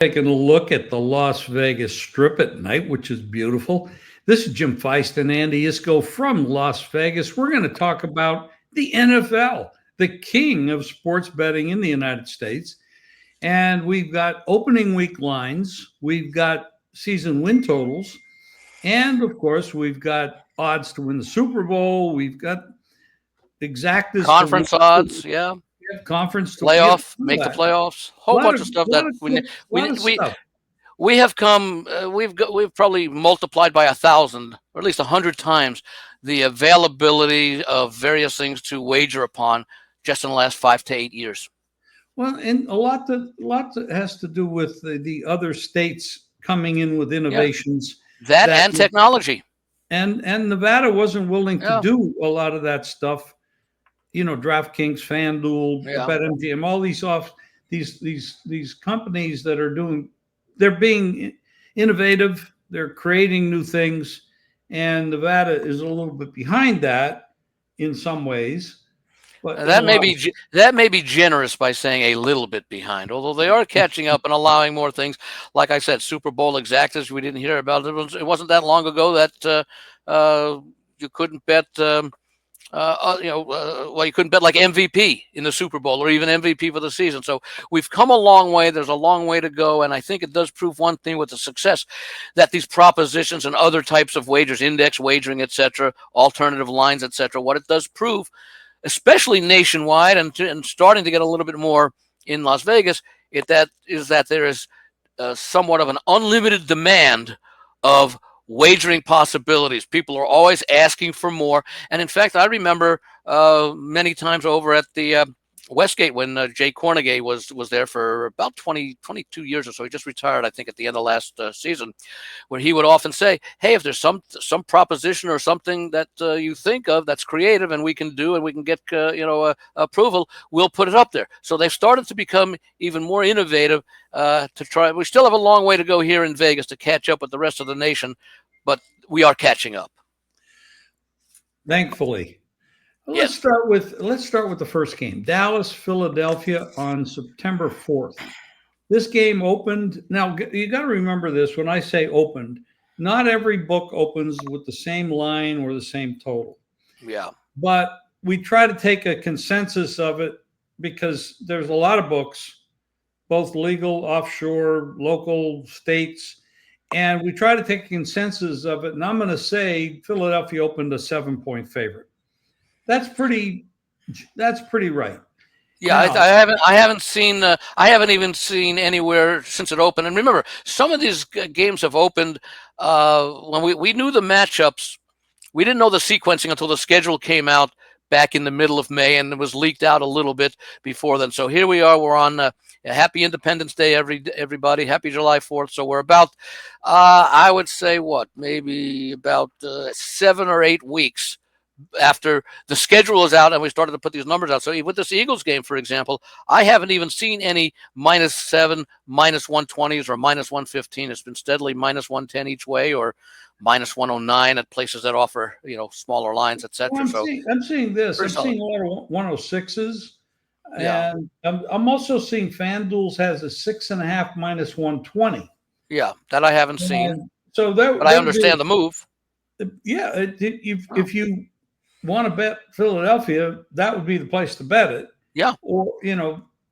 Taking a look at the Las Vegas Strip at night, which is beautiful. This is Jim Feist and Andy Iskoe from Las Vegas. We're going to talk about the NFL, the king of sports betting in the United States. And we've got opening week lines, we've got season win totals, and of course, we've got odds to win the Super Bowl. We've got exactas to Conference odds, yeah. conference to Playoff, make the playoffs. A Whole lot bunch of, of stuff lot that of, we lot we of we stuff. we have come. We've probably multiplied by 1,000 or at least 100 times the availability of various things to wager upon just in the last 5 to 8 years. Well, and a lot that has to do with the other states coming in with Yeah, innovations that that and technology. and Nevada wasn't willing to Yeah, do a lot of that stuff. DraftKings, FanDuel, yeah. BetMGM, all these companies that are they're being innovative. They're creating new things, and Nevada is a little bit behind that in some ways, but in a lot of That may be generous by saying a little bit behind, although they are catching up and allowing more things. Like I said, Super Bowl exactas we didn't hear about. It wasn't that long ago that you couldn't bet. You couldn't bet like MVP in the Super Bowl or even MVP for the season. So we've come a long way. There's a long way to go, and I think it does prove one thing with the success that these propositions and other types of wagers, index wagering, etc., alternative lines, etc., what it does prove, especially nationwide and starting to get a little bit more in Las Vegas, that there is somewhat of an unlimited demand of wagering possibilities. People are always asking for more. And in fact, I remember many times over at the Westgate when Jay Cornegay was there for about 22 years or so. He just retired, I think, at the end of last season, where he would often say, hey, if there's some proposition or something that you think of that's creative and we can do and we can get approval, we'll put it up there. So they've started to become even more innovative to try. We still have a long way to go here in Vegas to catch up with the rest of the nation, but we are catching up. thankfully. Well, Yes. let's start with the first game. Dallas, Philadelphia on September 4th. This game opened. Now you got to remember this when I say opened, not every book opens with the same line or the same total. Yeah. But we try to take a consensus of it because there's a lot of books, both legal, offshore, local, states, and we try to take a consensus of it. And I'm going to say Philadelphia opened a 7-point favorite. That's pretty right. Yeah, Now, I haven't even seen anywhere since it opened. And remember, some of these games have opened when we knew the matchups. We didn't know the sequencing until the schedule came out back in the middle of May, and it was leaked out a little bit before then. So here we are. We're on Happy Independence Day, everybody. Happy July 4th. So we're about, I would say, maybe about 7 or 8 weeks after the schedule is out and we started to put these numbers out. So with this Eagles game, for example, I haven't even seen any -7, -120s or -115. It's been steadily -110 each way or -109 at places that offer, smaller lines, etc. well, So I'm seeing this. I'm solid. seeing a lot of 106s, Yeah. and I'm also seeing FanDuel's has a 6.5 -120. Yeah. That I haven't seen, And so that but I would be, understand the move. yeah. If you want to bet Philadelphia, that would be the place to bet it. Yeah. Or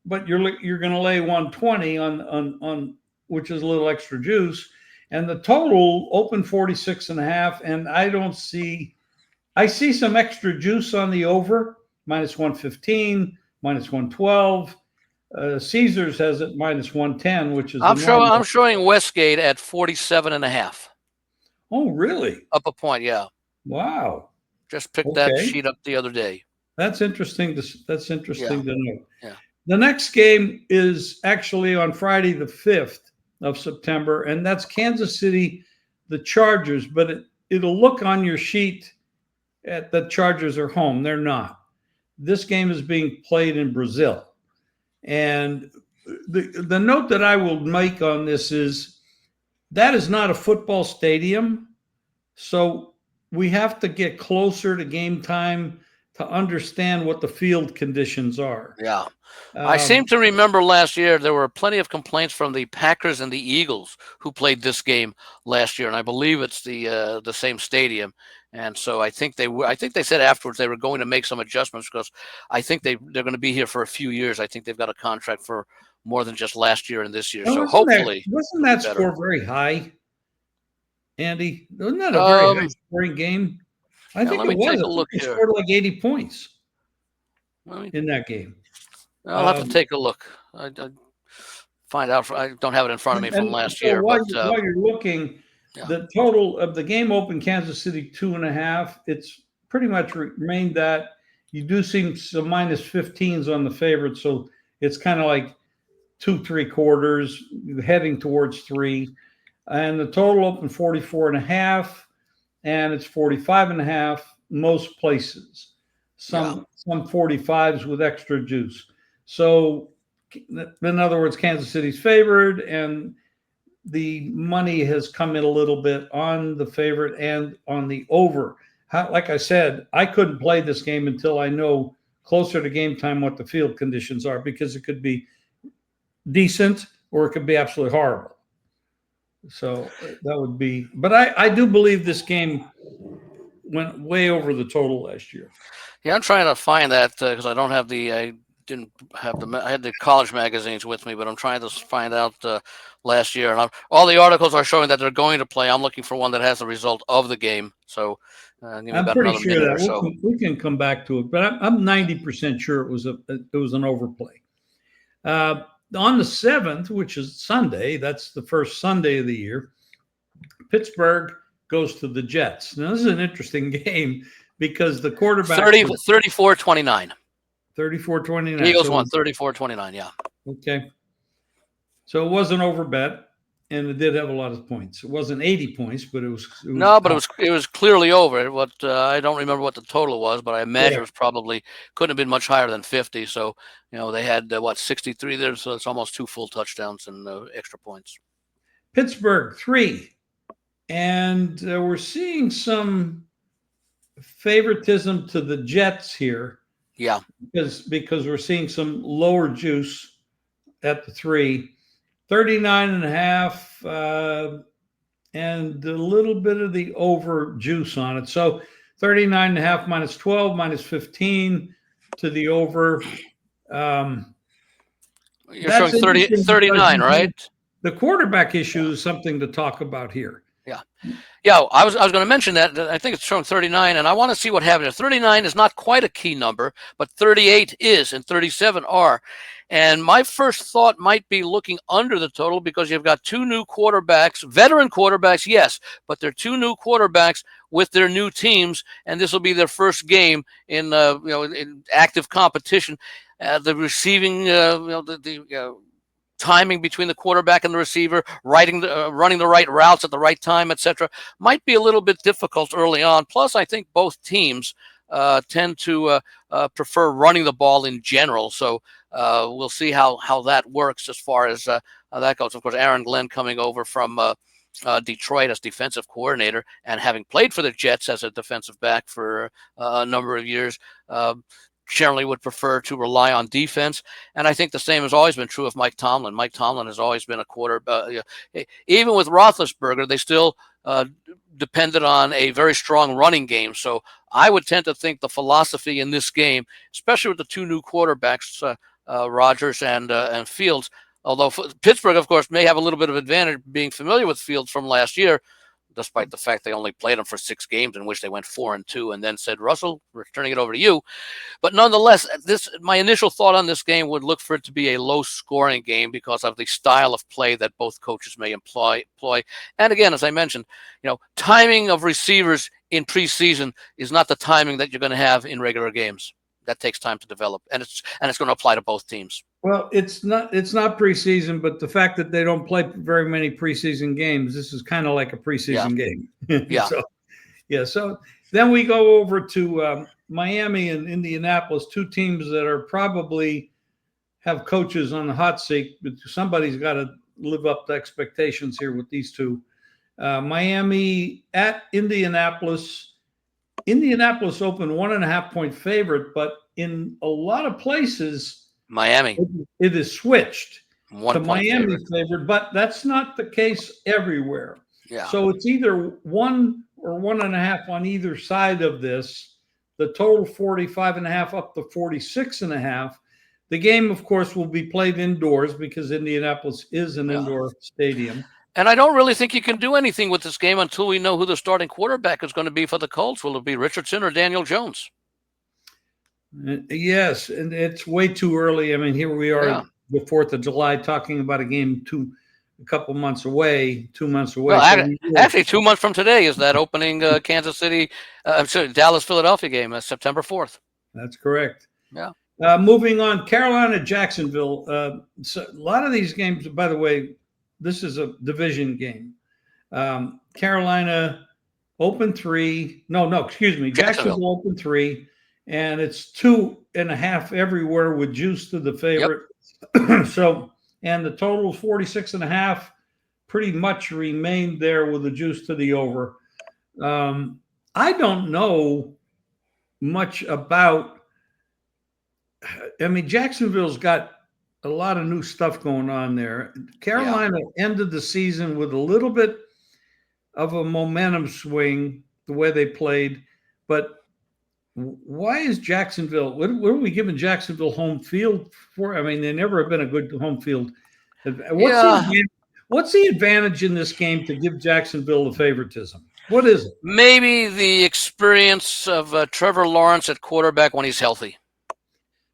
but you're going to lay 120 on which is a little extra juice, and the total open 46.5, and I see some extra juice on the over -115, -112. Caesars has it -110, which is I'm showing Westgate at 47.5. Oh, really? Up a point. Yeah. Wow. Just picked that Okay. sheet up the other day. That's interesting. That's interesting to know. Yeah. The next game is actually on Friday, the 5th of September, and that's Kansas City, the Chargers. But it'll look on your sheet at the Chargers are home. They're not. This game is being played in Brazil. And the note that I will make on this is that is not a football stadium. So we have to get closer to game time to understand what the field conditions are. Yeah. I seem Um, to remember last year there were plenty of complaints from the Packers and the Eagles who played this game last year, and I believe it's the same stadium. And so I think I think they said afterwards they were going to make some adjustments because I think they're going to be here for a few years. I think they've got a contract for more than just last year and this year. and So hopefully wasn't it'll be that better. score very high, Andy? Wasn't that a very high Um, scoring game? I yeah, think let it me was. take I a think look they here. scored like 80 points Let me, in that game. I'll have to take a look. I find out. I don't have it in front of me from And last so year, but while you're looking, yeah, the total of the game opened Kansas City 2.5. It's pretty much remained that. You do see some minus 15s on the favorite, so it's kind of like 2 3/4 heading towards 3. And the total opened 44.5, and it's 45.5 most places. yeah, Some 45s with extra juice. So in other words, Kansas City's favored, and the money has come in a little bit on the favorite and on the over. Like I said, I couldn't play this game until I know closer to game time what the field conditions are, because it could be decent or it could be absolutely horrible. So that would be, but I do believe this game went way over the total last year. yeah. I'm trying to find that because I don't have I didn't have I had the college magazines with me, but I'm trying to find out last year, and all the articles are showing that they're going to play. I'm looking for one that has the result of the game. So give me I'm about pretty another sure minute or that so. we can come back to it, but I'm 90% sure it was an overplay. On the 7th, which is Sunday, that's the first Sunday of the year, Pittsburgh goes to the Jets. Now, this is an interesting game because the quarterback 34-29. 34-29. Eagles So, won 34-29. Yeah. okay. So it was an overbet, and it did have a lot of points. It wasn't 80 points, but it was No, but high. it was clearly over. What I don't remember what the total was, but I imagine Yeah. it was probably couldn't have been much higher than 50. So they had 63 there, so it's almost 2 full touchdowns and extra points. Pittsburgh 3. And we're seeing some favoritism to the Jets here, Yeah. because we're seeing some lower juice at the 3. 39.5, and a little bit of the over juice on it. So 39.5 minus 12 minus 15 to the over. You're showing That's 30, interesting because 39, right? the quarterback issue Yeah. is something to talk about here. Yeah. Yeah, I was going to mention that. I think it's showing 39, and I want to see what happens. 39 is not quite a key number, but 38 is, and 37 are. And my first thought might be looking under the total because you've got 2 new quarterbacks, veteran quarterbacks, yes, but they're 2 new quarterbacks with their new teams, and this will be their first game in in active competition. The receiving, the timing between the quarterback and the receiver, running the right routes at the right time, etc., might be a little bit difficult early on. Plus, I think both teams tend to prefer running the ball in general. So we'll see how that works as far as how that goes. Of course, Aaron Glenn coming over from Detroit as defensive coordinator and having played for the Jets as a defensive back for a number of years. Generally would prefer to rely on defense. And I think the same has always been true of Mike Tomlin. Mike Tomlin has always been a quarterback. Even with Roethlisberger, they still depended on a very strong running game. So I would tend to think the philosophy in this game, especially with the 2 new quarterbacks, Rodgers and Fields, although Pittsburgh, of course, may have a little bit of advantage being familiar with Fields from last year, despite the fact they only played him for 6 games in which they went 4-2 and then said, Russell, we're turning it over to you. But nonetheless, my initial thought on this game would look for it to be a low-scoring game because of the style of play that both coaches may employ. And again, as I mentioned, timing of receivers in preseason is not the timing that you're going to have in regular games. That takes time to develop, and it's going to apply to both teams. Well, it's not preseason, but the fact that they don't play very many preseason games, this is kind of like a preseason game. Yeah. So, yeah. So then we go over to Miami and Indianapolis, 2 teams that are probably have coaches on the hot seat, but somebody's got to live up to expectations here with these 2. Miami at Indianapolis Indianapolis opened 1.5-point favorite, but in a lot of places, Miami, it is switched 1 to point Miami favorite. favorite, but that's not the case everywhere. Yeah. So it's either 1 or 1.5 on either side of this. The total 45.5 up to 46.5. The game, of course, will be played indoors because Indianapolis is an indoor stadium. And I don't really think you can do anything with this game until we know who the starting quarterback is going to be for the Colts. Will it be Richardson or Daniel Jones? Yes, and it's way too early. I mean, here we are, the 4th of July, talking about a game a couple months away, 2 months away. Well, actually, 2 months from today is that opening Kansas City, Dallas, Philadelphia game, September 4th. That's correct. Yeah. Moving on, Carolina, Jacksonville. So a lot of these games, by the way, this is a division game. Carolina open 3. No, excuse me. Jacksonville open 3, and it's 2.5 everywhere with juice to the favorite. Yep. So, and the total 46.5 pretty much remained there with the juice to the over. I don't know much about. I mean, Jacksonville's got a lot of new stuff going on there. Carolina ended the season with a little bit of a momentum swing, the way they played. But why is Jacksonville, what are we giving Jacksonville home field for? I mean, they never have been a good home field. What's the advantage in this game to give Jacksonville the favoritism? What is it? Maybe the experience of Trevor Lawrence at quarterback when he's healthy.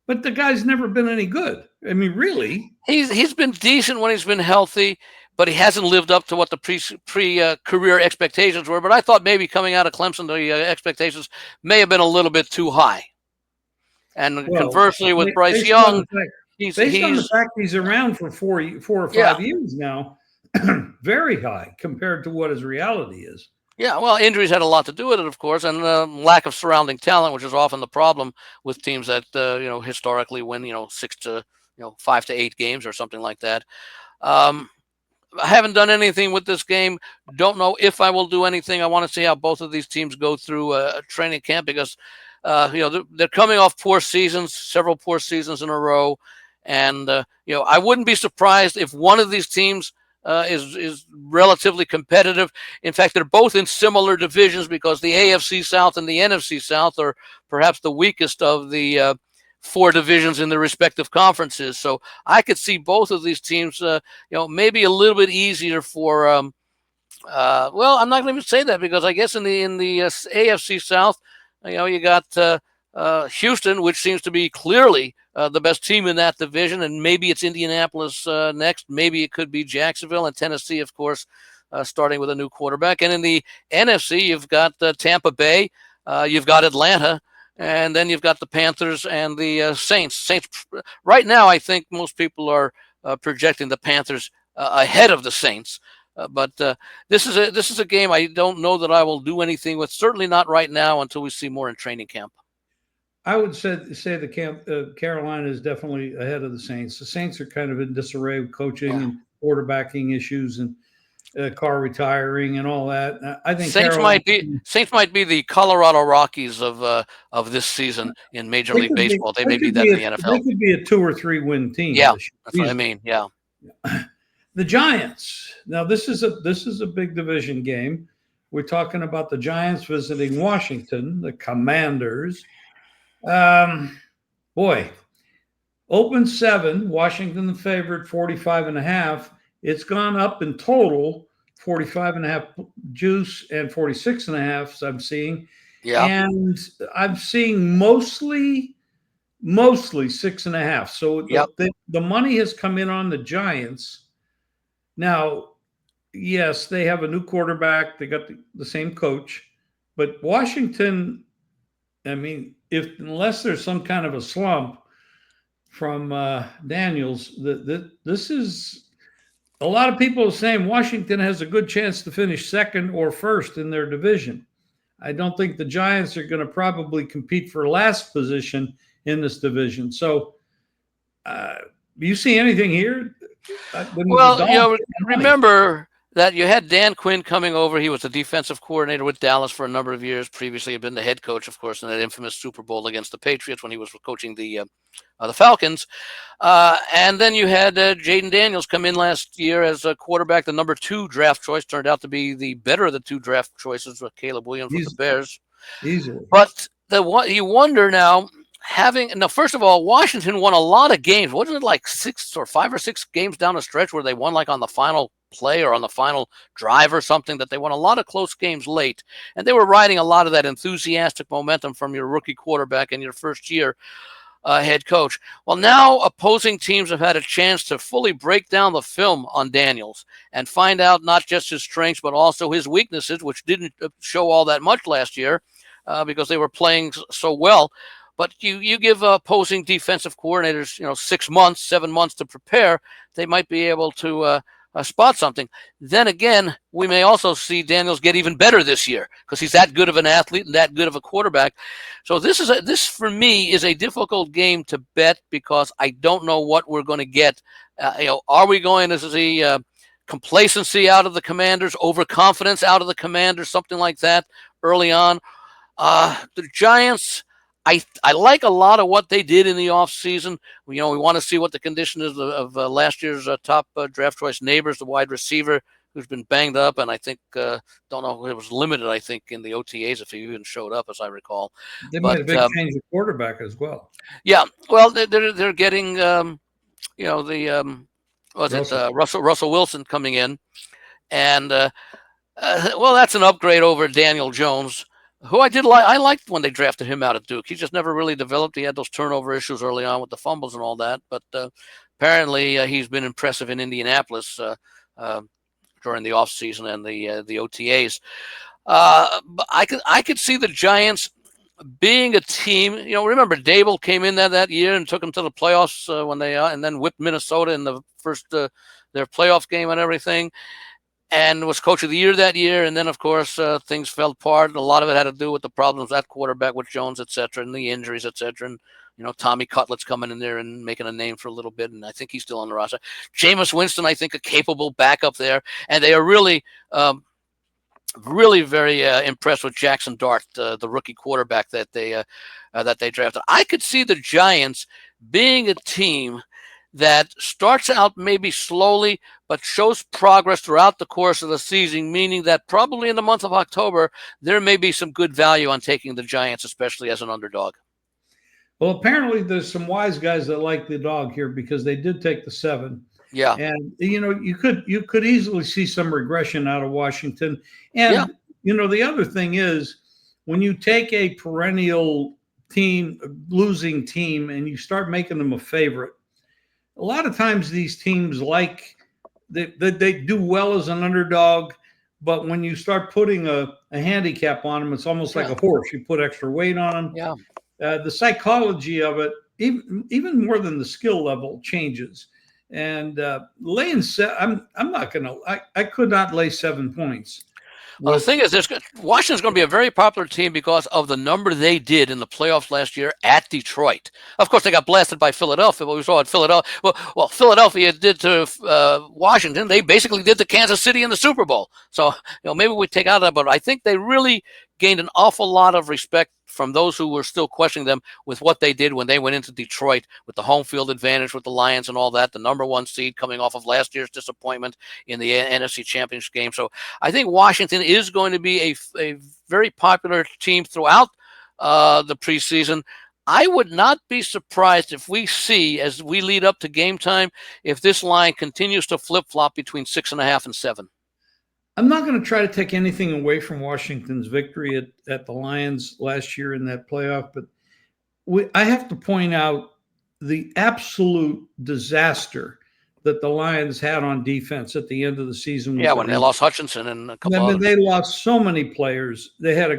But the guy's never been any good. I mean, really? He's been decent when he's been healthy, but he hasn't lived up to what the pre-career expectations were. But I thought maybe coming out of Clemson, the expectations may have been a little bit too high. And conversely, with Bryce Young, based on the fact he's around for 4 or 5 years now, very high compared to what his reality is. Yeah, well, injuries had a lot to do with it, of course, and lack of surrounding talent, which is often the problem with teams that historically win 5 to 8 games or something like that. I haven't done anything with this game. Don't know if I will do anything. I want to see how both of these teams go through a training camp because they're coming off poor seasons, several poor seasons in a row, and I wouldn't be surprised if one of these teams is relatively competitive. In fact, they're both in similar divisions because the AFC South and the NFC South are perhaps the weakest of the 4 divisions in their respective conferences. So I could see both of these teams, maybe a little bit easier for. I'm not going to even say that because I guess in the AFC South, you got Houston, which seems to be clearly the best team in that division, and maybe it's Indianapolis next. Maybe it could be Jacksonville, and Tennessee, of course, starting with a new quarterback. And in the NFC, you've got Tampa Bay, you've got Atlanta, and then you've got the Panthers and the Saints. Saints right now, I think most people are projecting the Panthers ahead of the Saints. But this is a game I don't know that I will do anything with. Certainly not right now until we see more in training camp. I would say the Carolina is definitely ahead of the Saints. The Saints are kind of in disarray with coaching and quarterbacking issues and Carr retiring and all that. I think Saints might be the Colorado Rockies of this season in Major League Baseball. They may be that in the NFL. They could be a 2 or 3 win team. Yeah, that's what I mean. Yeah. The Giants. Now this is a big division game. We're talking about the Giants visiting Washington, the Commanders. Open 7, Washington the favorite, 45.5. It's gone up in total, 45.5 juice and 46.5. So I'm seeing, and I'm seeing mostly 6.5. So the money has come in on the Giants. Now, yes, they have a new quarterback. They got the same coach, but Washington, I mean, unless there's some kind of a slump from Daniels, this is a lot of people are saying Washington has a good chance to finish second or first in their division. I don't think the Giants are going to probably compete for last position in this division. So, you see anything here? Well, remember that you had Dan Quinn coming over. He was the defensive coordinator with Dallas for a number of years. Previously, had been the head coach, of course, in that infamous Super Bowl against the Patriots when he was coaching the Falcons. And then you had Jaden Daniels come in last year as a quarterback, the number 2 draft choice. Turned out to be the better of the 2 draft choices with Caleb Williams with the He's Bears. easily. But you wonder now, first of all, Washington won a lot of games. Wasn't it like 5 or 6 games down the stretch where they won like on the final play or on the final drive or something, that they won a lot of close games late, and they were riding a lot of that enthusiastic momentum from your rookie quarterback in your first year head coach. Well, now opposing teams have had a chance to fully break down the film on Daniels and find out not just his strengths but also his weaknesses, which didn't show all that much last year because they were playing so well. But you give opposing defensive coordinators 6 months, 7 months to prepare, they might be able to spot something. Then again, we may also see Daniels get even better this year because he's that good of an athlete and that good of a quarterback. So this for me is a difficult game to bet because I don't know what we're going to get. Are we going to see complacency out of the Commanders, overconfidence out of the Commanders, something like that early on? The Giants, I like a lot of what they did in the offseason. We want to see what the condition is of last year's top draft choice Neighbors, the wide receiver, who's been banged up, and I think don't know, it was limited, I think, in the OTAs if he even showed up, as I recall. They But made a big change of quarterback as well. yeah, well, they're getting the Russell Wilson coming in, and well, that's an upgrade over Daniel Jones, who I did like. I liked when they drafted him out of Duke. He just never really developed. He had those turnover issues early on with the fumbles and all that. But apparently, he's been impressive in Indianapolis during the offseason and the OTAs. But I could see the Giants being a team. Remember Dable came in that year and took them to the playoffs when they and then whipped Minnesota in the first their playoff game and everything, and was coach of the year that year. And then, of course, things fell apart. And a lot of it had to do with the problems at quarterback with Jones, et cetera, and the injuries, et cetera. And, Tommy Cutlett's coming in there and making a name for a little bit. And I think he's still on the roster. Jameis Winston, I think, a capable backup there. And they are really, really very impressed with Jackson Dart, the rookie quarterback that they drafted. I could see the Giants being a team that starts out maybe slowly but shows progress throughout the course of the season, meaning that probably in the month of October, there may be some good value on taking the Giants, especially as an underdog. Well, apparently there's some wise guys that like the dog here because they did take the 7. Yeah. And, you could easily see some regression out of Washington. And, the other thing is when you take a perennial team, losing team, and you start making them a favorite, a lot of times these teams they do well as an underdog, but when you start putting a handicap on them, it's almost like a horse. You put extra weight on them. Yeah. The psychology of it, even more than the skill level, changes. And laying I'm not going to. I could not lay 7 points. Well, the thing is, Washington's going to be a very popular team because of the number they did in the playoffs last year at Detroit. Of course, they got blasted by Philadelphia, but we saw at Philadelphia. Well, Philadelphia did to Washington. They basically did to Kansas City in the Super Bowl. So, maybe we take out that, but I think they really gained an awful lot of respect from those who were still questioning them with what they did when they went into Detroit with the home field advantage with the Lions and all that, the number 1 seed coming off of last year's disappointment in the NFC Championship game. So I think Washington is going to be a very popular team throughout the preseason. I would not be surprised if we see, as we lead up to game time, if this line continues to flip-flop between 6.5 and 7. I'm not going to try to take anything away from Washington's victory at the Lions last year in that playoff, but I have to point out the absolute disaster that the Lions had on defense at the end of the season. Yeah, when they lost Hutchinson and a couple others. They lost so many players. They had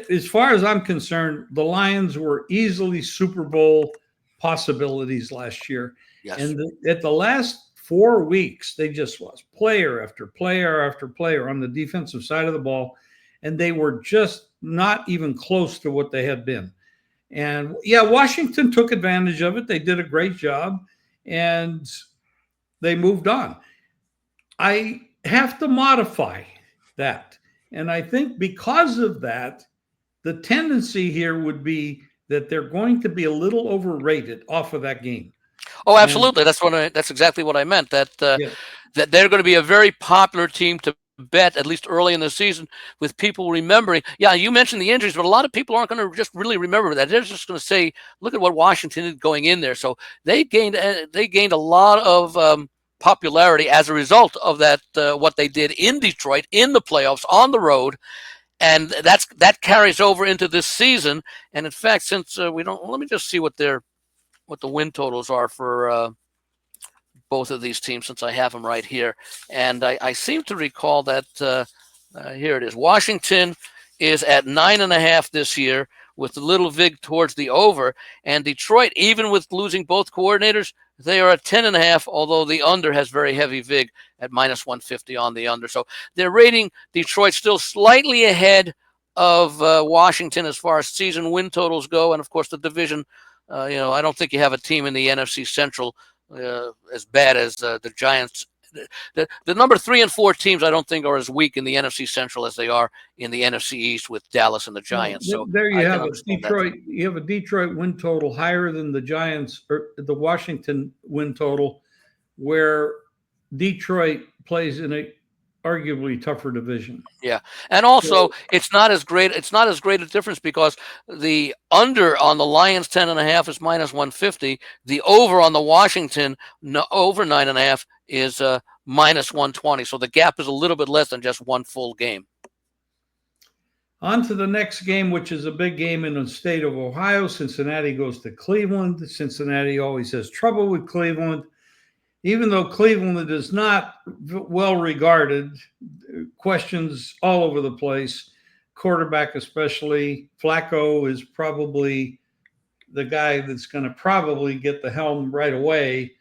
as far as I'm concerned, the Lions were easily Super Bowl possibilities last year. Yes. And at the last 4 weeks, they just lost player after player after player on the defensive side of the ball, and they were just not even close to what they had been. And Washington took advantage of it. They did a great job, and they moved on. I have to modify that. And I think because of that, the tendency here would be that they're going to be a little overrated off of that game. Oh, And absolutely. That's exactly what I meant. yeah, That they're going to be a very popular team to bet, at least early in the season, with people remembering. Yeah, you mentioned the injuries, but a lot of people aren't going to just really remember that. They're just going to say, "Look at what Washington did going in there." So they gained a lot of popularity as a result of that. What they did in Detroit in the playoffs on the road, and that carries over into this season. And in fact, since we don't, let me just see what the win totals are for both of these teams, since I have them right here. And I seem to recall that here it is. Washington is at 9.5 this year, with a little vig towards the over. And Detroit, even with losing both coordinators, they are at 10.5, although the under has very heavy vig at -150 on the under. So they're rating Detroit still slightly ahead of Washington as far as season win totals go. And of course, the division, I don't think you have a team in the NFC Central as bad as the Giants. The number 3 and 4 teams, I don't think, are as weak in the NFC Central as they are in the NFC East with Dallas and the well, Giants. So there you I can have a understand that. Detroit. You have a Detroit win total higher than the Giants or the Washington win total, where Detroit plays in a arguably tougher division. Yeah, and also So it's not as great. It's not as great a difference because the under on the Lions 10.5 is -150. The over on the Washington over 9.5 is -120. So the gap is a little bit less than just one full game. on to the next game, which is a big game in the state of Ohio. Cincinnati goes to Cleveland. Cincinnati always has trouble with Cleveland. Even though Cleveland is not well regarded, questions all over the place, quarterback especially. Flacco is probably the guy that's going to probably get the helm right away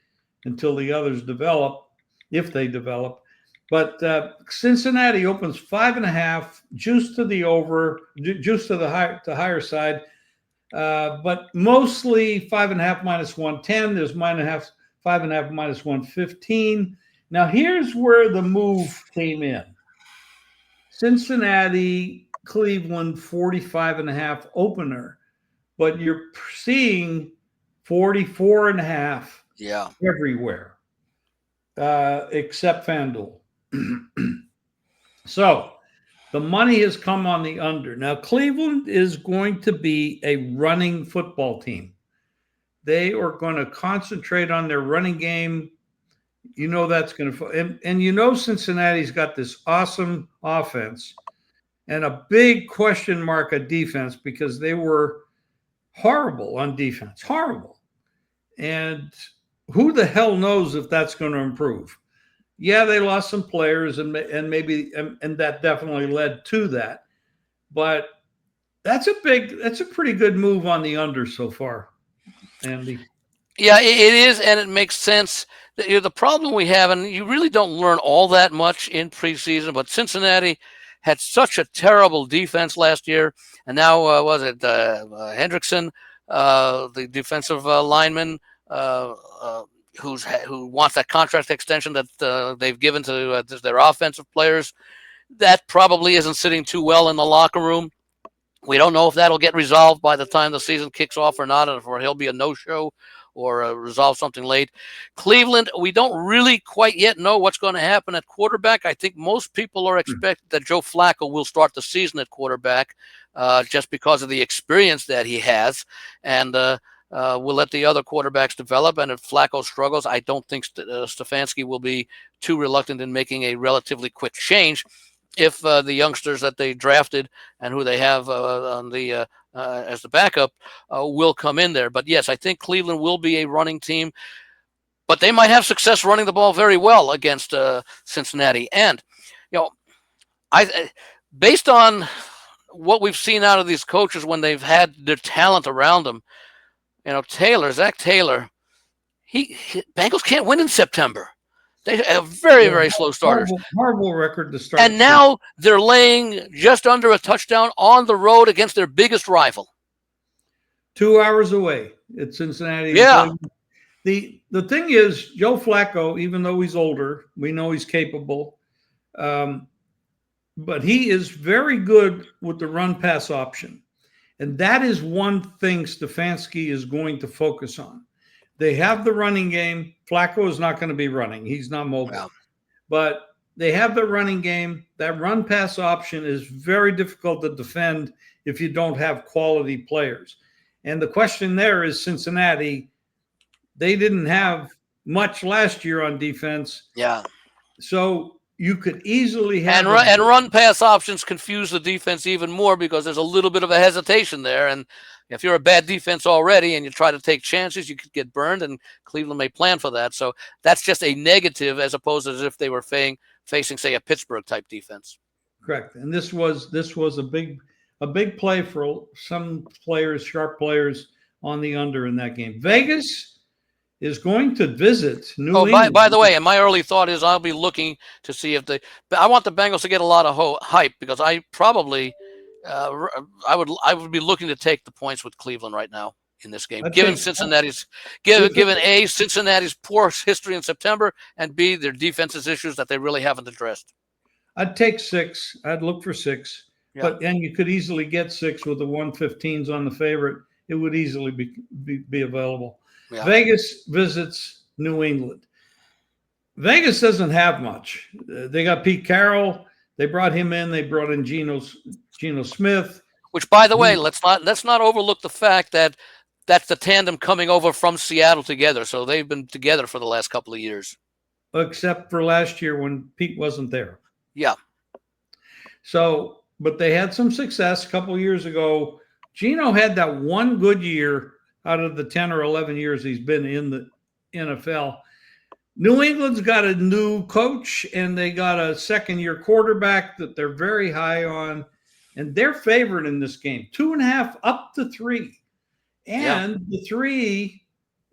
until the others develop, if they develop. But Cincinnati opens 5.5, juice to the over, juice to the higher side, but mostly 5.5 -110. There's 5.5 -115. Now here's where the move came in. Cincinnati, Cleveland, 45.5 opener, but you're seeing 44.5 Yeah. everywhere, except FanDuel. So the money has come on the under. Now, Cleveland is going to be a running football team. They are going to concentrate on their running game. That's going to, and Cincinnati's got this awesome offense and a big question mark at defense because they were horrible on defense, horrible. And who the hell knows if that's going to improve? Yeah, they lost some players, and maybe that definitely led to that. But that's a pretty good move on the under so far, Andy. Yeah, it is, and it makes sense. The problem we have, and you really don't learn all that much in preseason, but Cincinnati had such a terrible defense last year, and now was it Hendrickson, the defensive lineman, who wants that contract extension that they've given to their offensive players. That probably isn't sitting too well in the locker room. We don't know if that'll get resolved by the time the season kicks off or not, or he'll be a no-show or resolve something late. Cleveland, we don't really quite yet know what's going to happen at quarterback. I think most people are expecting that Joe Flacco will start the season at quarterback just because of the experience that he has. And we'll let the other quarterbacks develop. And if Flacco struggles, I don't think Stefanski will be too reluctant in making a relatively quick change if the youngsters that they drafted and who they have on the as the backup will come in there. But yes, I think Cleveland will be a running team, but they might have success running the ball very well against Cincinnati. And I based on what we've seen out of these coaches when they've had their talent around them, Zach Taylor, he Bengals can't win in September. They have very slow starters. Horrible record to start. And now they're laying just under a touchdown on the road against their biggest rival. 2 hours away at Cincinnati. Yeah. The thing is, Joe Flacco, even though he's older, we know he's capable, um, but he is very good with the run pass option. And that is one thing Stefanski is going to focus on. They have the running game. Flacco is not going to be running, he's not Yeah. mobile. But they have the running game. That run pass option is very difficult to defend if you don't have quality players. And the question there is Cincinnati, they didn't have much last year on defense. Yeah. So you could easily have and run pass options confuse the defense even more because there's a little bit of a hesitation there. And if you're a bad defense already and you try to take chances, you could get burned, and Cleveland may plan for that. So that's just a negative as opposed to as if they were facing, say, a Pittsburgh type defense. Correct. And this was a big play for some players, sharp players on the under in that game. Vegas is going to visit New England. By the way, and my early thought is I'll be looking to see if I want the Bengals to get a lot of hype because I probably I would be looking to take the points with Cleveland right now in this game, given Cincinnati's poor history in September, and B, their defense's issues that they really haven't addressed. I'd take 6. I'd look for 6. Yeah. And you could easily get 6 with the 115s on the favorite. It would easily be available. Yeah. Vegas visits New England. Vegas doesn't have much. They got Pete Carroll. They brought him in. They brought in Geno Smith. Which, by the way, let's not overlook the fact that that's the tandem coming over from Seattle together. So they've been together for the last couple of years. Except for last year when Pete wasn't there. Yeah. So, but they had some success a couple of years ago. Geno had that one good year out of the 10 or 11 years he's been in the NFL. New England's got a new coach, and they got a second-year quarterback that they're very high on, and they're favored in this game, 2.5 up to 3. And the 3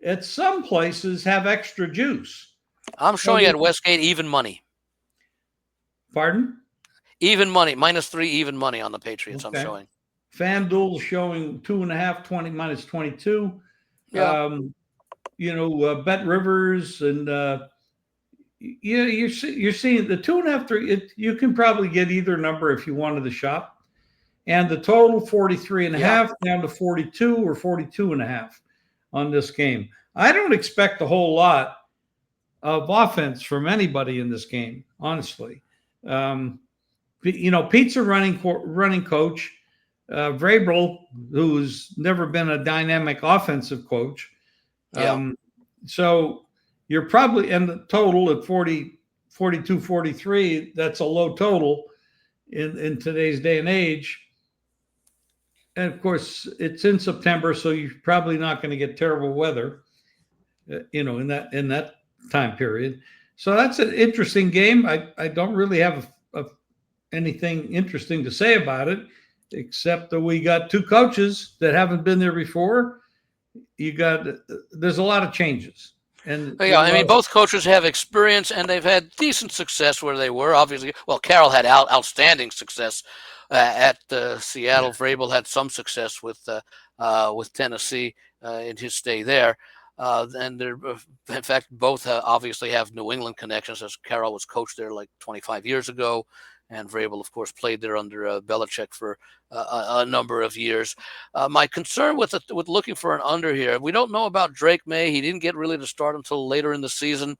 at some places have extra juice. I'm showing at Westgate even money. Pardon? Even money, -3 even money on the Patriots. Okay. I'm showing. FanDuel showing 2.5, 20 -22. Yeah. Bet Rivers and you're seeing the 2.5, 3. You can probably get either number if you wanted to shop, and the total 43.5 down to 42 or 42.5 on this game. I don't expect a whole lot of offense from anybody in this game, honestly. Pete's a running coach. Vrabel, who's never been a dynamic offensive coach. So you're probably in the total at 40, 42, 43. That's a low total in today's day and age. And of course, it's in September, so you're probably not going to get terrible weather, in that time period. So that's an interesting game. I don't really have anything interesting to say about it, except that we got 2 coaches that haven't been there before. There's a lot of changes. And both coaches have experience, and they've had decent success where they were. Obviously, well, Carroll had outstanding success at Seattle. Vrabel had some success with Tennessee in his stay there. And they're, in fact, both obviously have New England connections, as Carroll was coached there like 25 years ago. And Vrabel, of course, played there under Belichick for a number of years. My concern with looking for an under here, we don't know about Drake May. He didn't get really to start until later in the season.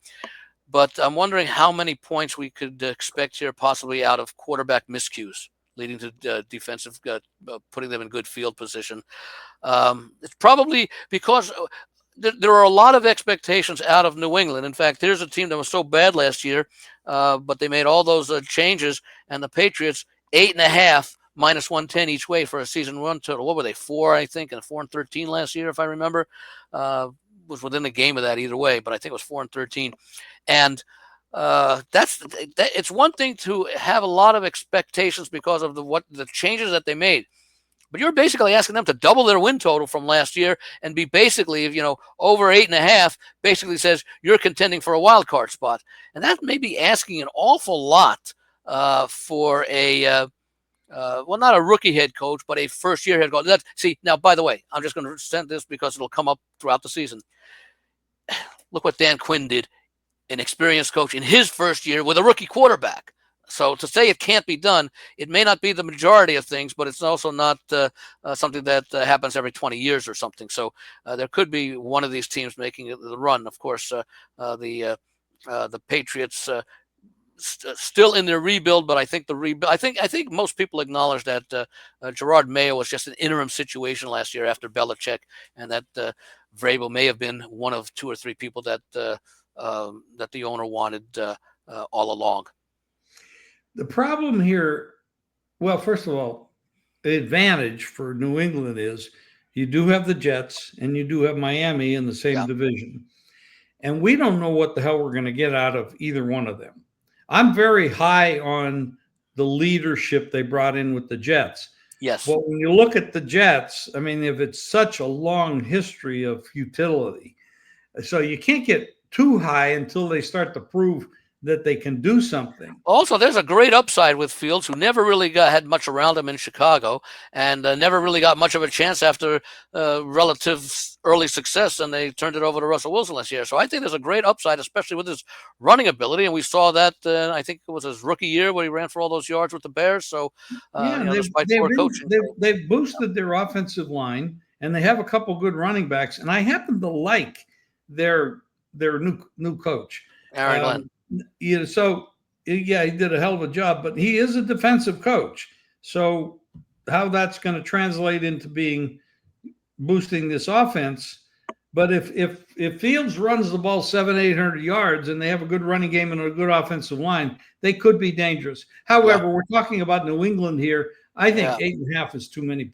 But I'm wondering how many points we could expect here, possibly out of quarterback miscues, leading to defensive, putting them in good field position. It's probably because there are a lot of expectations out of New England. In fact, here's a team that was so bad last year, but they made all those changes, and the Patriots 8.5 -110 each way for a season run total. What were they, 4? I think, and 4-13 last year, if I remember. Was within the game of that either way, but I think it was 4-13, and it's one thing to have a lot of expectations because of the changes that they made. But you're basically asking them to double their win total from last year and be basically, over 8.5, basically says you're contending for a wild card spot. And that may be asking an awful lot for a, not a rookie head coach, but a first-year head coach. Now, by the way, I'm just going to send this because it'll come up throughout the season. look what Dan Quinn did, an experienced coach in his first year with a rookie quarterback. So to say it can't be done, it may not be the majority of things, but it's also not something that happens every 20 years or something. So there could be one of these teams making the run. Of course, the Patriots still in their rebuild, but I think the rebuild. I think most people acknowledge that Gerard Mayo was just an interim situation last year after Belichick, and that Vrabel may have been one of 2 or 3 people that that the owner wanted all along. The problem here, well, first of all, the advantage for New England is you do have the Jets and you do have Miami in the same Yeah. division. And we don't know what the hell we're going to get out of either one of them. I'm very high on the leadership they brought in with the Jets. Yes. But when you look at the Jets, I mean, if it's such a long history of futility, so you can't get too high until they start to prove that they can do something. Also, there's a great upside with Fields, who never really had much around him in Chicago, and never really got much of a chance after relative early success, and they turned it over to Russell Wilson last year. So I think there's a great upside, especially with his running ability, and we saw that I think it was his rookie year where he ran for all those yards with the Bears. So Yeah, despite poor coaching, they've boosted their offensive line, and they have a couple good running backs. And I happen to like their new coach, Aaron Glenn. So yeah, he did a hell of a job, but he is a defensive coach. So how that's going to translate into boosting this offense? But if Fields runs the ball 700-800 yards and they have a good running game and a good offensive line, they could be dangerous. However, we're talking about New England here. I think 8.5 is too many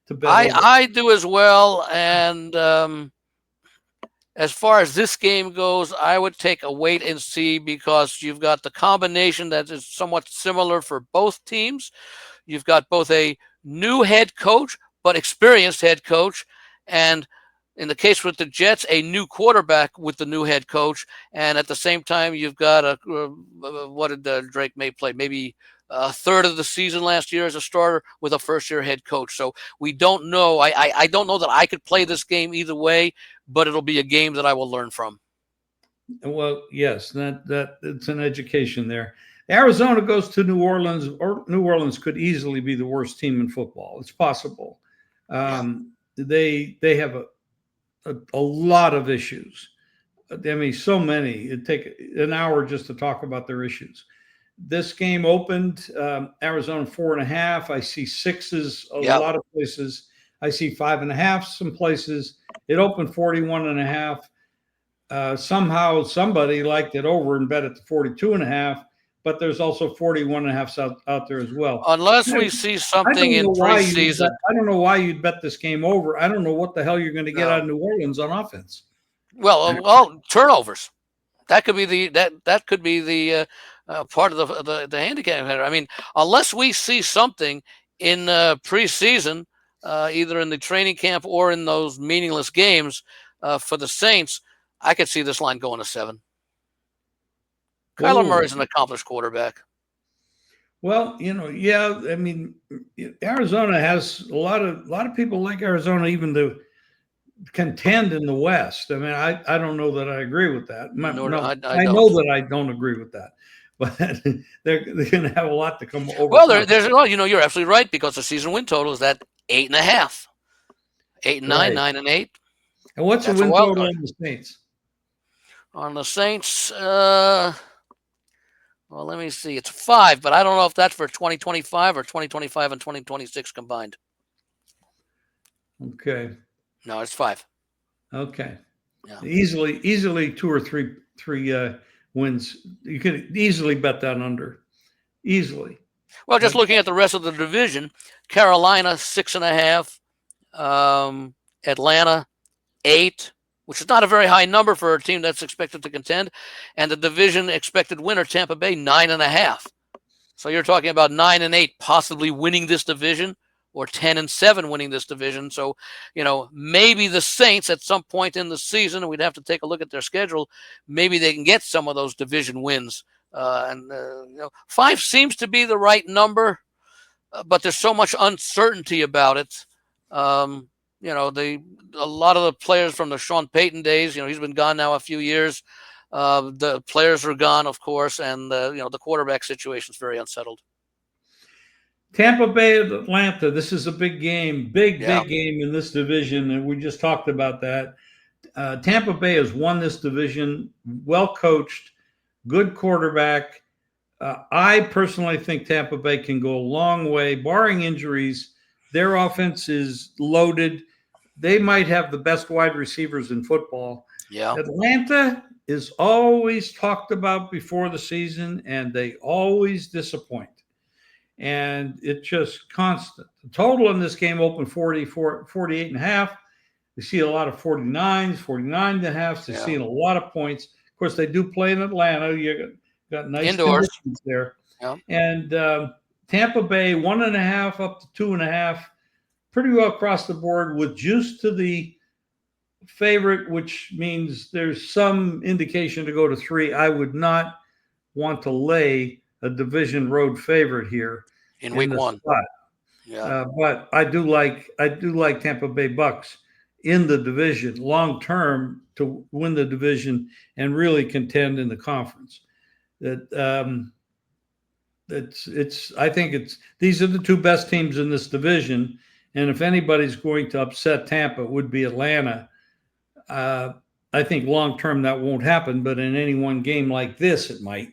to bet. I do as well, and as far as this game goes, I would take a wait and see, because you've got the combination that is somewhat similar for both teams. You've got both a new head coach, but experienced head coach, and in the case with the Jets, a new quarterback with the new head coach. And at the same time, you've got what did Drake May play? Maybe a third of the season last year as a starter with a first-year head coach. So we don't know. I don't know that I could play this game either way, but it'll be a game that I will learn from. Well, yes, that it's an education there. Arizona goes to New Orleans, or New Orleans could easily be the worst team in football. It's possible. They have a lot of issues. I mean, so many. It'd take an hour just to talk about their issues. This game opened Arizona 4.5. I see 6s a lot of places. I see 5.5 some places. It opened 41.5. Somehow somebody liked it over and bet it to 42.5. But there's also 41.5 out there as well. Unless we see something in preseason. I don't know why you'd bet this game over. I don't know what the hell you're going to get out of New Orleans on offense. Well, turnovers. That could be the part of the handicap. I mean, unless we see something in preseason, either in the training camp or in those meaningless games for the Saints, I could see this line going to 7. Kyler Murray's an accomplished quarterback. Well, I mean, Arizona has a lot of people like Arizona even to contend in the West. I mean, I don't know that I agree with that. I know that I don't agree with that, but they're going to have a lot to come over. Well, you're absolutely right, because the season win total is at 8.5, 8 and 9, 9 and 8. And what's the win total on the Saints? On the Saints, well, let me see. It's 5, but I don't know if that's for 2025 or 2025 and 2026 combined. Okay. No, it's 5. Okay. Yeah. Easily 2 or 3 wins. You could easily bet that under. Easily. Well, just looking at the rest of the division, Carolina 6.5, Atlanta 8, which is not a very high number for a team that's expected to contend, and the division expected winner, Tampa Bay, 9.5. So you're talking about 9 and 8 possibly winning this division, or 10 and 7 winning this division. So, maybe the Saints at some point in the season, and we'd have to take a look at their schedule, maybe they can get some of those division wins. 5 seems to be the right number, but there's so much uncertainty about it. a lot of the players from the Sean Payton days, he's been gone now a few years. The players are gone, of course, and the quarterback situation is very unsettled. Tampa Bay at Atlanta. This is a big game, big Yeah. game in this division, and we just talked about that. Tampa Bay has won this division, well coached, good quarterback. I personally think Tampa Bay can go a long way, barring injuries. Their offense is loaded. They might have the best wide receivers in football. Yeah. Atlanta is always talked about before the season, and they always disappoint. And it's just constant. The total in this game opened 48 and a half. You see a lot of 49s, 49 and a half. They're seeing a lot of points. Of course, they do play in Atlanta. You got nice indoors conditions there. Yeah. And Tampa Bay, 1.5 up to 2.5. Pretty well across the board with juice to the favorite, which means there's some indication to go to 3. I would not want to lay a division road favorite here in week 1. Spot. Yeah. But I do like Tampa Bay Bucks in the division long term to win the division and really contend in the conference. I think these are the 2 best teams in this division, and if anybody's going to upset Tampa, it would be Atlanta. I think long term that won't happen, but in any one game like this, it might.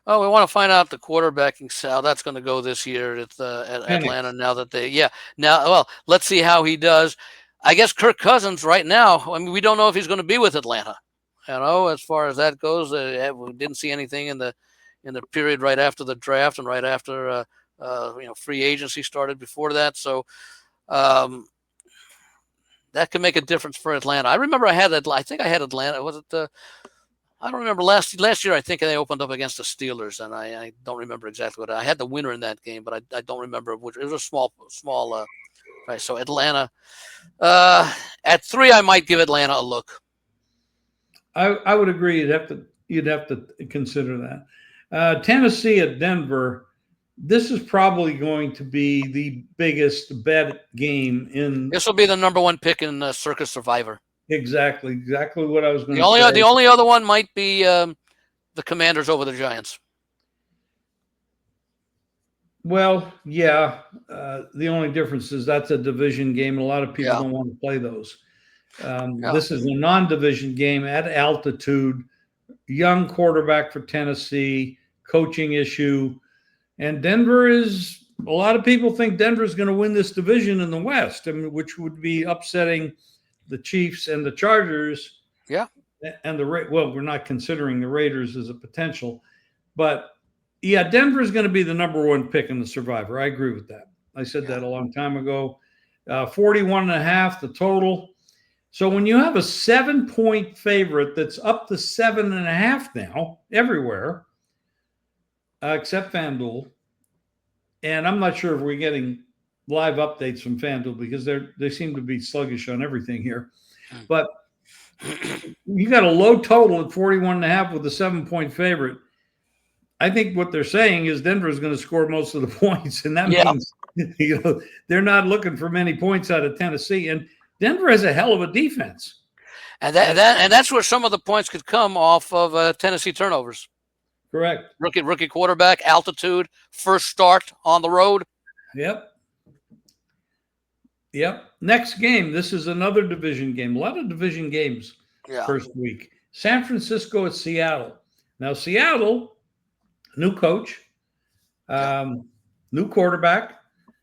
Oh, we want to find out the quarterbacking how that's going to go this year at Atlanta. Now that let's see how he does. I guess Kirk Cousins right now, I mean, we don't know if he's going to be with Atlanta. As far as that goes, we didn't see anything in the period right after the draft and right after free agency started before that. So that can make a difference for Atlanta. I remember I think I had Atlanta. Was it I don't remember last year. I think they opened up against the Steelers, and I don't remember exactly what I had the winner in that game, but I don't remember which. It was a small. Right. So Atlanta at 3, I might give Atlanta a look. I would agree. You'd have to consider that. Tennessee at Denver. This is probably going to be the biggest bet game in. This will be the number 1 pick in Circus Survivor. Exactly what I was going to say. The only other one might be the Commanders over the Giants. Well, yeah. The only difference is that's a division game. A lot of people don't want to play those. This is a non-division game at altitude. Young quarterback for Tennessee, coaching issue. And Denver is, a lot of people think Denver is going to win this division in the West, which would be upsetting the Chiefs and the Chargers. Yeah. And we're not considering the Raiders as a potential. But, yeah, Denver is going to be the number 1 pick in the Survivor. I agree with that. I said that a long time ago. 41.5, the total. So when you have a 7-point favorite that's up to 7.5 now everywhere, except FanDuel, and I'm not sure if we're getting live updates from FanDuel because they seem to be sluggish on everything here. But you got a low total at 41.5 with a 7-point favorite. I think what they're saying is Denver is going to score most of the points, and that means they're not looking for many points out of Tennessee. And Denver has a hell of a defense, and that's where some of the points could come off of Tennessee turnovers. Correct. Rookie quarterback, altitude, first start on the road. Yep. Next game. This is another division game. A lot of division games first week. San Francisco at Seattle. Now, Seattle, new coach, new quarterback.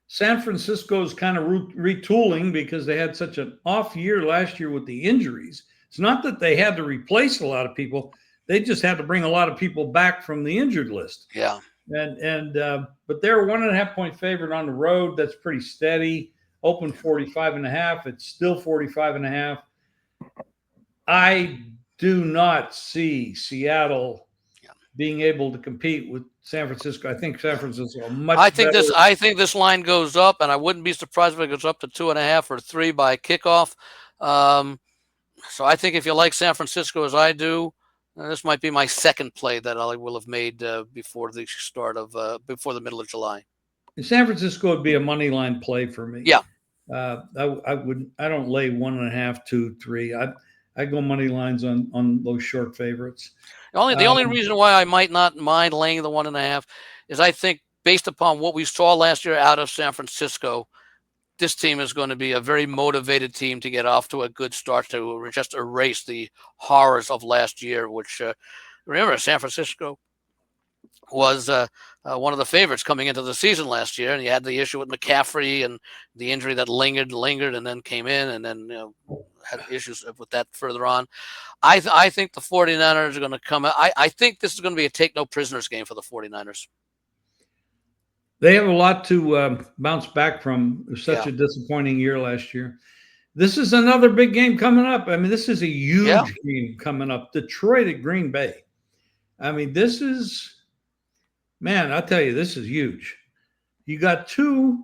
San Francisco is kind of retooling because they had such an off year last year with the injuries. It's not that they had to replace a lot of people. They just had to bring a lot of people back from the injured list. Yeah. But they're 1.5-point favorite on the road. That's pretty steady. Open 45.5. It's still 45.5. I do not see Seattle being able to compete with San Francisco. I think San Francisco much better. I think this line goes up, and I wouldn't be surprised if it goes up to 2.5 or 3 by kickoff. So I think if you like San Francisco as I do, this might be my second play that I will have made before the middle of July. San Francisco would be a money line play for me. Yeah. I don't lay 1.5, 2, 3. I go money lines on those short favorites. The only reason why I might not mind laying the 1.5 is I think based upon what we saw last year out of San Francisco, this team is going to be a very motivated team to get off to a good start to just erase the horrors of last year, which remember San Francisco was one of the favorites coming into the season last year, and you had the issue with McCaffrey and the injury that lingered, and then came in, and then had issues with that further on. I think the 49ers are going to come out. I think this is going to be a take no prisoners game for the 49ers. They have a lot to bounce back from. It was such a disappointing year last year. This is another big game coming up. I mean, this is a huge game coming up. Detroit at Green Bay. I mean, this is, man, I'll tell you, this is huge. You got two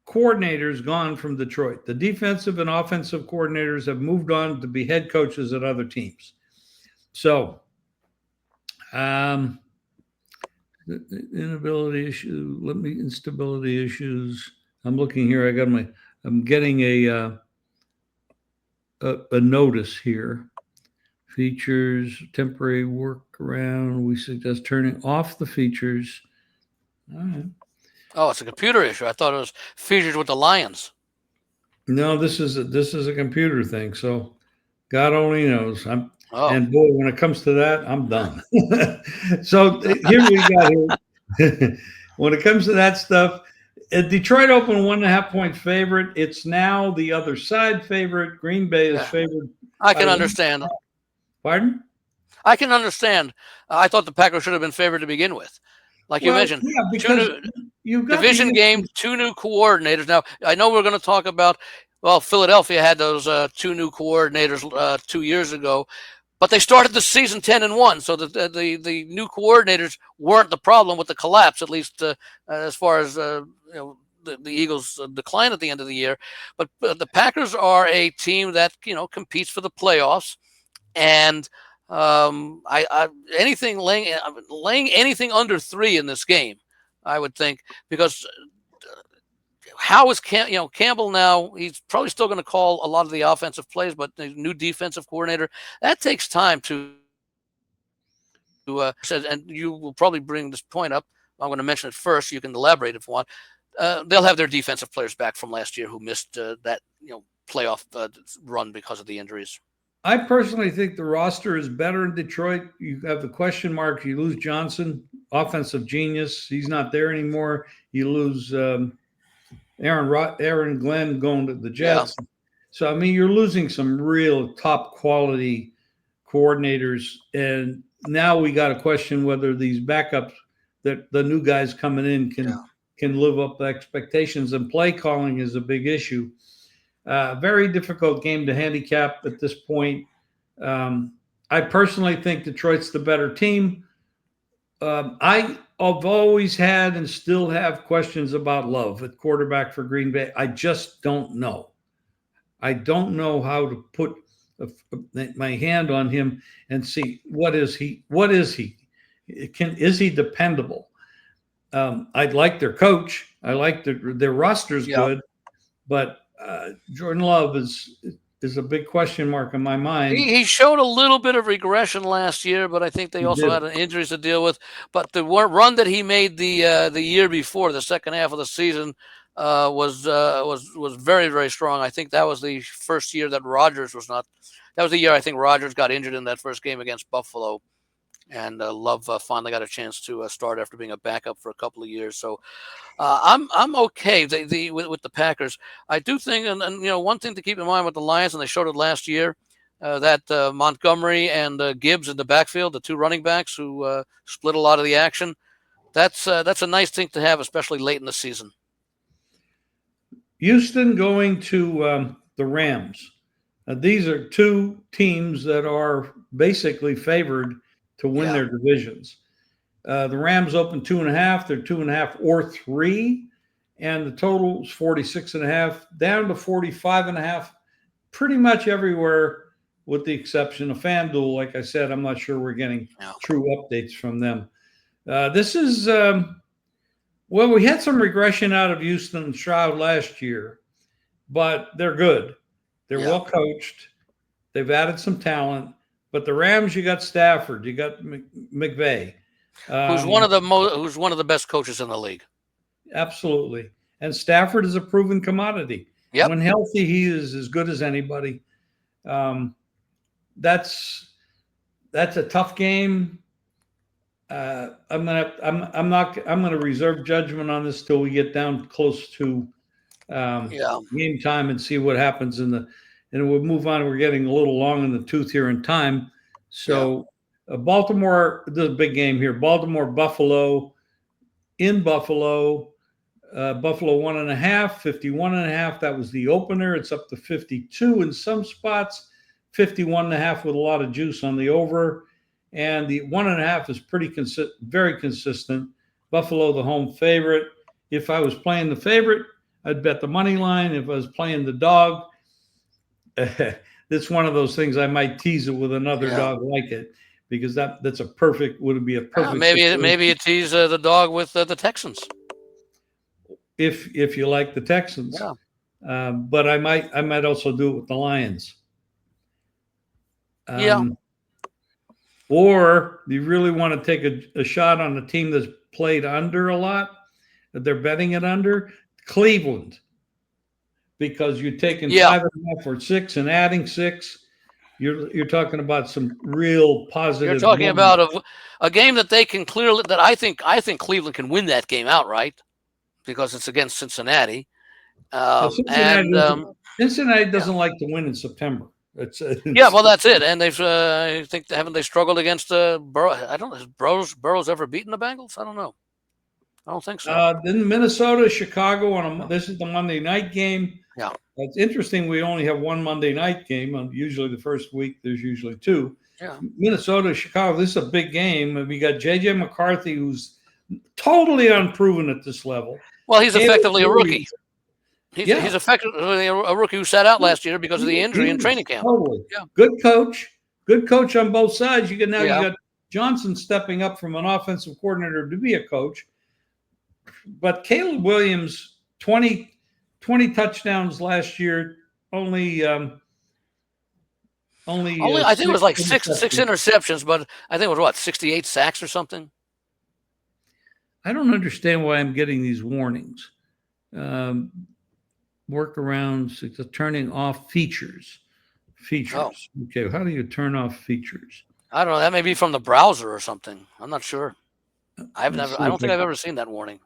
coordinators gone from Detroit. The defensive and offensive coordinators have moved on to be head coaches at other teams. So, inability issue. Instability issues. I'm looking here. I'm getting a notice here. Features, temporary workaround. We suggest turning off the features. All right. Oh, it's a computer issue. I thought it was features with the Lions. No, this is a computer thing. So God only knows. And boy, when it comes to that, I'm done. So here we got here. When it comes to that stuff, Detroit opened 1.5 point favorite. It's now the other side favorite. Green Bay is favored. I can understand. Pardon? I can understand. I thought the Packers should have been favored to begin with. Like you mentioned, because you've got division game, two new coordinators. Now, I know we're going to talk about, Philadelphia had those two new coordinators 2 years ago, but they started the season 10-1, so the new coordinators weren't the problem with the collapse, at least as far as the Eagles' decline at the end of the year. But the Packers are a team that competes for the playoffs, and anything laying anything under 3 in this game, I would think, because how is Campbell now? He's probably still going to call a lot of the offensive plays, but the new defensive coordinator, that takes time to. And you will probably bring this point up. I'm going to mention it first. You can elaborate if you want. They'll have their defensive players back from last year who missed that playoff run because of the injuries. I personally think the roster is better in Detroit. You have the question mark. You lose Johnson, offensive genius. He's not there anymore. You lose Aaron Glenn going to the Jets. Yeah. So, I mean, you're losing some real top quality coordinators. And now we got to question whether these backups, that the new guys coming in can live up to expectations. And play calling is a big issue. Very difficult game to handicap at this point. I personally think Detroit's the better team. I've always had and still have questions about Love at quarterback for Green Bay. I just don't know. I don't know how to put my hand on him and see what is he. Is he dependable? I'd like their coach. I like their roster's good, but Jordan Love is a big question mark in my mind. He showed a little bit of regression last year, but I think they also had injuries to deal with. But the run that he made the year before, the second half of the season, was very, very strong. I think that was the first year that Rodgers was not. That was the year I think Rodgers got injured in that first game against Buffalo, and Love finally got a chance to start after being a backup for a couple of years. So I'm okay with the Packers. I do think, and one thing to keep in mind with the Lions, and they showed it last year, that Montgomery and Gibbs in the backfield, the two running backs who split a lot of the action. That's a nice thing to have, especially late in the season. Houston going to the Rams. These are two teams that are basically favored to win their divisions. The Rams open 2.5. They're 2.5 or 3. And the total is 46.5, down to 45.5, pretty much everywhere with the exception of FanDuel. Like I said, I'm not sure we're getting true updates from them. This is, we had some regression out of Houston and Stroud last year. but they're good. They're Yeah. well coached. They've added some talent. But the Rams, you got Stafford, you got McVay. Who's who's one of the best coaches in the league. Absolutely. And Stafford is a proven commodity. Yep. When healthy, he is as good as anybody. Um, that's a tough game. I'm gonna reserve judgment on this till we get down close to game time and see what happens and we'll move on. We're getting a little long in the tooth here in time. So Baltimore, this is a big game here. Baltimore, Buffalo, in Buffalo. Buffalo 1.5, 51.5. That was the opener. It's up to 52 in some spots, 51.5 with a lot of juice on the over. And the 1.5 is very consistent. Buffalo, the home favorite. If I was playing the favorite, I'd bet the money line. If I was playing the dog, it's one of those things I might tease it with another dog like it, because would be a perfect. Maybe you tease the dog with the Texans. If you like the Texans, but I might also do it with the Lions. Or you really want to take a shot on a team that's played under a lot, that they're betting it under, Cleveland, because you're taking 5.5 or 6 and adding 6. You're talking about some real positive. You're talking about a game that they can clearly. That I think Cleveland can win that game outright, because it's against Cincinnati. Cincinnati doesn't like to win in September. Well, that's it. And they've haven't they struggled against Burrow? Has Burrow's ever beaten the Bengals? I don't know. I don't think so. Then Minnesota, Chicago this is the Monday night game. Yeah. It's interesting. We only have one Monday night game. Usually the first week there's usually 2. Yeah. Minnesota, Chicago. This is a big game. We got J.J. McCarthy, who's totally unproven at this level. Well, he's effectively a rookie. He's effectively a rookie who sat out last year because of the injury in training camp. Totally. Yeah. Good coach on both sides. You got Johnson stepping up from an offensive coordinator to be a coach. But Caleb Williams, 20 touchdowns last year, only I think it was like six interceptions, but I think it was 68 sacks or something. I don't understand why I'm getting these warnings. Workarounds, turning off features. Okay, how do you turn off features? I don't know. That may be from the browser or something. I'm not sure. I don't think I've ever seen that warning.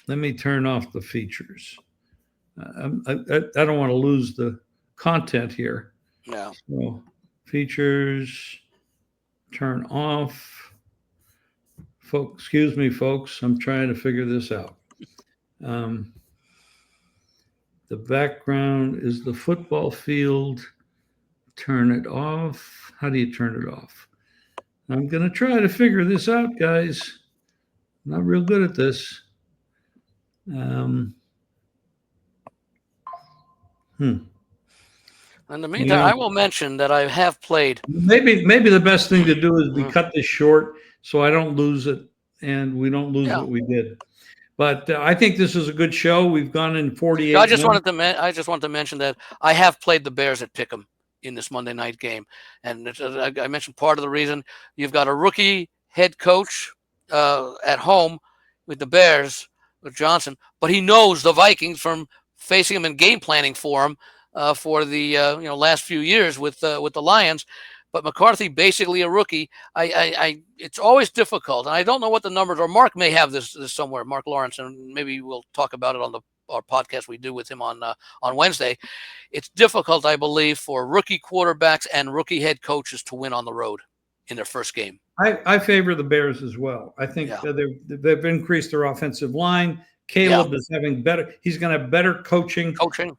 Let me turn off the features. I don't want to lose the content here. Yeah. So, features, turn off. Excuse me, folks. I'm trying to figure this out. The background is the football field. Turn it off. How do you turn it off? I'm going to try to figure this out, guys. I'm not real good at this. In the meantime, I will mention that I have played. Maybe the best thing to do is we cut this short so I don't lose it and we don't lose what we did. But I think this is a good show. We've gone in 48. I just wanted to mention that I have played the Bears at Pick'em in this Monday night game, and I mentioned part of the reason. You've got a rookie head coach at home with the Bears, with Johnson, but he knows the Vikings from facing him and game planning for him for the last few years with the Lions. But McCarthy, basically a rookie. It's always difficult, and I don't know what the numbers are. Mark may have this somewhere. Mark Lawrence, and maybe we'll talk about it on our podcast we do with him on Wednesday. It's difficult, I believe, for rookie quarterbacks and rookie head coaches to win on the road in their first game. I favor the Bears as well. I think they've increased their offensive line. Caleb is having better. He's going to have better coaching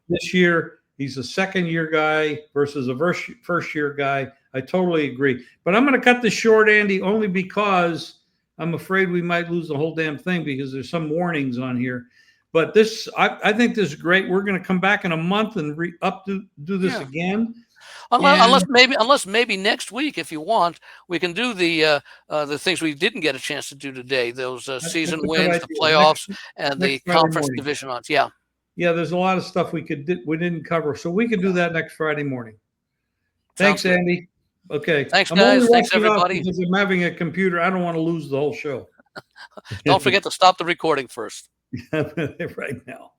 this year. He's a second-year guy versus a first-year guy. I totally agree. But I'm going to cut this short, Andy, only because I'm afraid we might lose the whole damn thing because there's some warnings on here. But I think this is great. We're going to come back in a month and do this again. Unless maybe next week, if you want, we can do the things we didn't get a chance to do today. Those season wins, the playoffs, and the conference division odds. Yeah. Yeah, there's a lot of stuff we didn't cover, so we could do that next Friday morning. Sounds Thanks, good. Andy. Okay, Thanks, I'm only guys. Thanks, rushing off everybody. because I'm having a computer. I don't want to lose the whole show. Don't forget to stop the recording first. Right now.